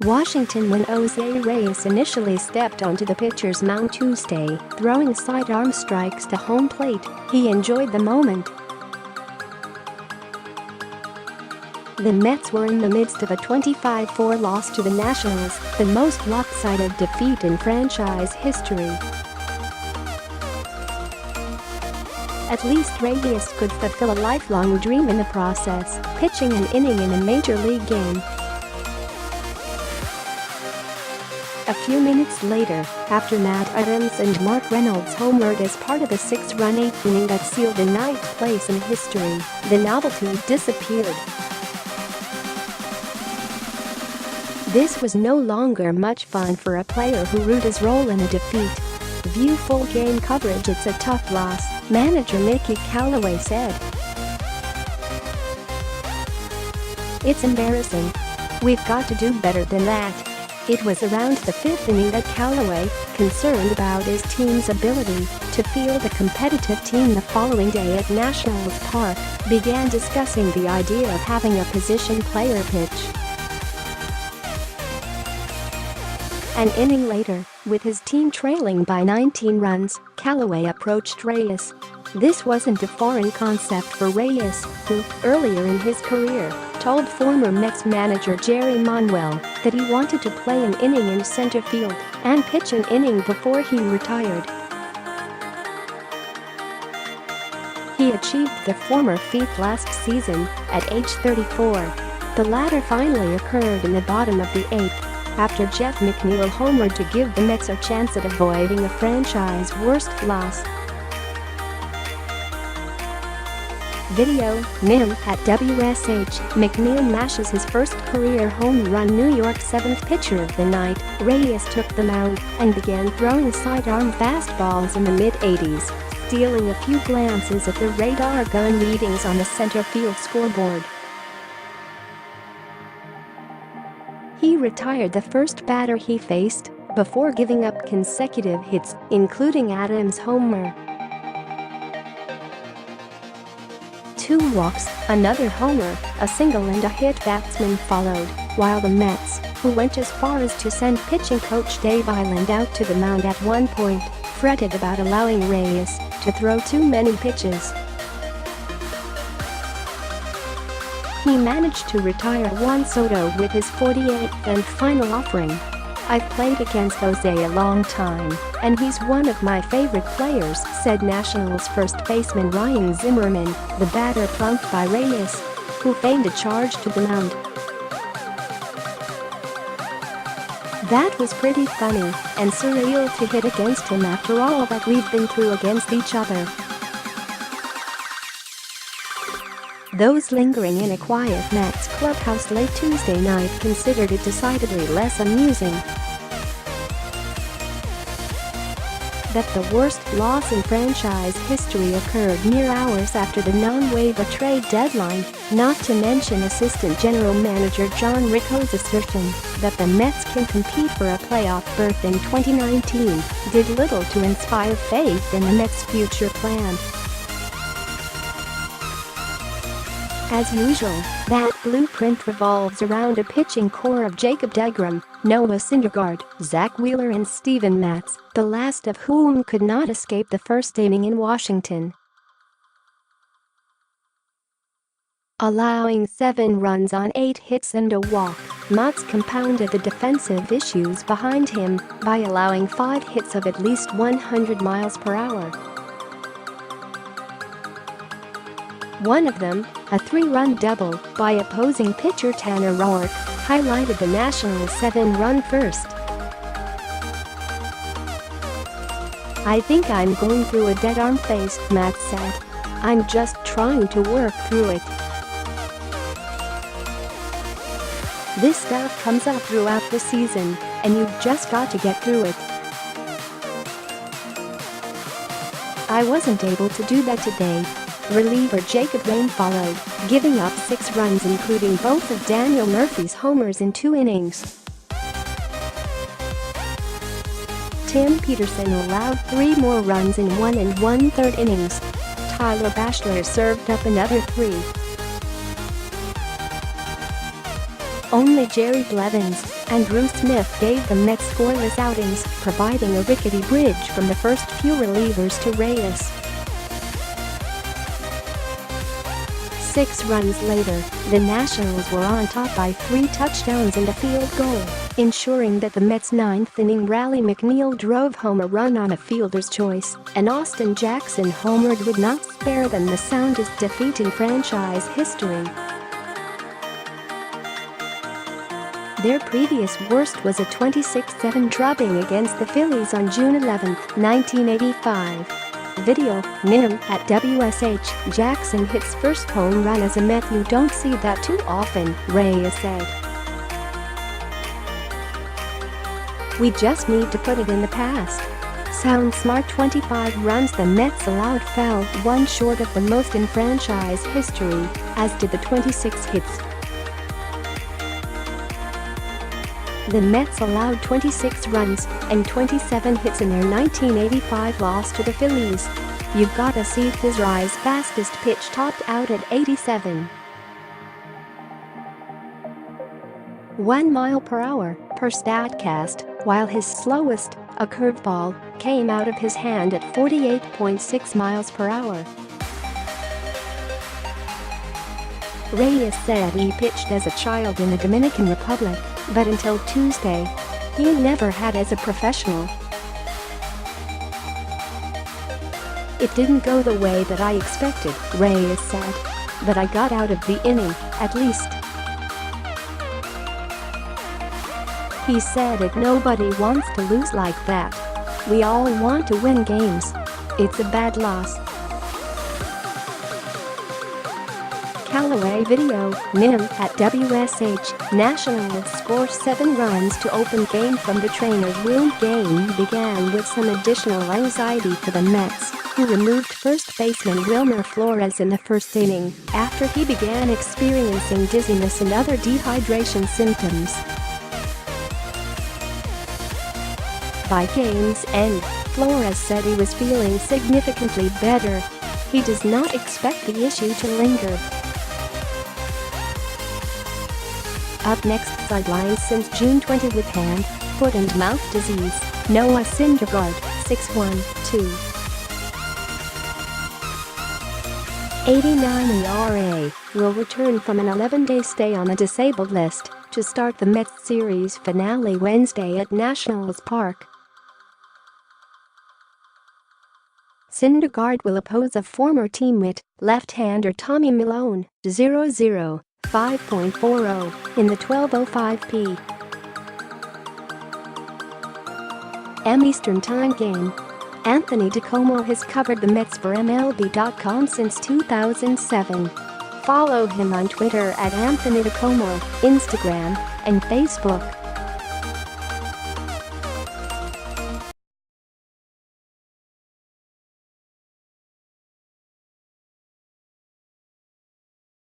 Washington when Jose Reyes initially stepped onto the pitcher's mound Tuesday, throwing sidearm strikes to home plate. He enjoyed the moment. The Mets were in the midst of a 25-4 loss to the Nationals, the most lopsided defeat in franchise history. At least Reyes could fulfill a lifelong dream in the process, pitching an inning in a major league game. A few minutes later, after Matt Adams and Mark Reynolds homered as part of a 6-run 8th inning that sealed a ninth place in history, the novelty disappeared. This was no longer much fun for a player who rued his role in a defeat. View full game coverage. It's a tough loss, manager Mickey Callaway said. It's embarrassing. We've got to do better than that. It was around the 5th inning that Callaway, concerned about his team's ability to field a competitive team the following day at Nationals Park, began discussing the idea of having a position player pitch. An inning later, with his team trailing by 19 runs, Callaway approached Reyes. This wasn't a foreign concept for Reyes, who, earlier in his career, told former Mets manager Jerry Manuel that he wanted to play an inning in center field and pitch an inning before he retired. He achieved the former feat last season, at age 34. The latter finally occurred in the bottom of the 8th, after Jeff McNeil homered to give the Mets a chance at avoiding a franchise worst loss. Video, NYM WSH, McNeil mashes his first career home run. New York 7th pitcher of the night, Reyes took the mound and began throwing sidearm fastballs in the mid-80s, stealing a few glances at the radar gun readings on the center field scoreboard. He retired the first batter he faced, before giving up consecutive hits, including Adams' homer. 2 walks, another homer, a single and a hit batsman followed, while the Mets, who went as far as to send pitching coach Dave Eiland out to the mound at one point, fretted about allowing Reyes to throw too many pitches. He managed to retire Juan Soto with his 48th and final offering. I've played against Jose a long time, and he's one of my favorite players, said Nationals first baseman Ryan Zimmerman, the batter plunked by Reyes, who feigned a charge to the mound. That was pretty funny and surreal to hit against him after all that we've been through against each other. Those lingering in a quiet Mets clubhouse late Tuesday night considered it decidedly less amusing. That the worst loss in franchise history occurred mere hours after the non-waiver trade deadline, not to mention assistant general manager John Ricco's assertion that the Mets can compete for a playoff berth in 2019, did little to inspire faith in the Mets' future plan. As usual, that blueprint revolves around a pitching core of Jacob deGrom, Noah Syndergaard, Zack and Steven Matz, the last of whom could not escape the first inning in Washington. Allowing 7 runs on 8 hits and a walk, Matz compounded the defensive issues behind him by allowing 5 hits of at least 100 miles per hour. One of them, a 3-run double by opposing pitcher Tanner Roark, highlighted the Nationals' 7-run first. I think I'm going through a dead-arm phase, Matt said. I'm just trying to work through it. This stuff comes up throughout the season, and you've just got to get through it. I wasn't able to do that today. Reliever Jacob Rain followed, giving up 6 runs including both of Daniel Murphy's homers in 2 innings. Tim Peterson allowed 3 more runs in 1 1/3 innings. Tyler Bachelor served up another 3. Only Jerry Blevins and Bruce Smith gave the Mets scoreless outings, providing a rickety bridge from the first few relievers to Reyes. 6 runs later, the Nationals were on top by 3 touchdowns and a field goal, ensuring that the Mets' 9th-inning rally. McNeil drove home a run on a fielder's choice, and Austin Jackson homered would not spare them the soundest defeat in franchise history. Their previous worst was a 26-7 drubbing against the Phillies on June 11, 1985. Video, NYM WSH. Jackson hits first home run as a Met. You don't see that too often, Reyes said. We just need to put it in the past. Sound smart. 25 runs the Mets allowed fell 1 short of the most in franchise history, as did the 26 hits. The Mets allowed 26 runs and 27 hits in their 1985 loss to the Phillies. You've gotta see his Reyes' fastest pitch topped out at 87. 1 mile per hour per Statcast, while his slowest, a curveball, came out of his hand at 48.6 miles per hour. Reyes said he pitched as a child in the Dominican Republic, but until Tuesday, he never had as a professional. It didn't go the way that I expected, Reyes said. But I got out of the inning, at least. He said it. Nobody wants to lose like that. We all want to win games. It's a bad loss. Callaway video, NYM WSH. Nationals score 7 runs to open game from the trainer's room. Game began with some additional anxiety for the Mets, who removed first baseman Wilmer Flores in the first inning after he began experiencing dizziness and other dehydration symptoms. By game's end, Flores said he was feeling significantly better. He does not expect the issue to linger. Up next, sidelines since June 20 with hand, foot and mouth disease. Noah Syndergaard, 6'1", 289 ERA, will return from an 11-day stay on the disabled list to start the Mets series finale Wednesday at Nationals Park. Syndergaard will oppose a former teammate, left-hander Tommy Milone, 0-0. 5.40 in the 12:05 p.m. Eastern Time game. Anthony DeComo has covered the Mets for MLB.com since 2007. Follow him on Twitter at Anthony DeComo, Instagram, and Facebook.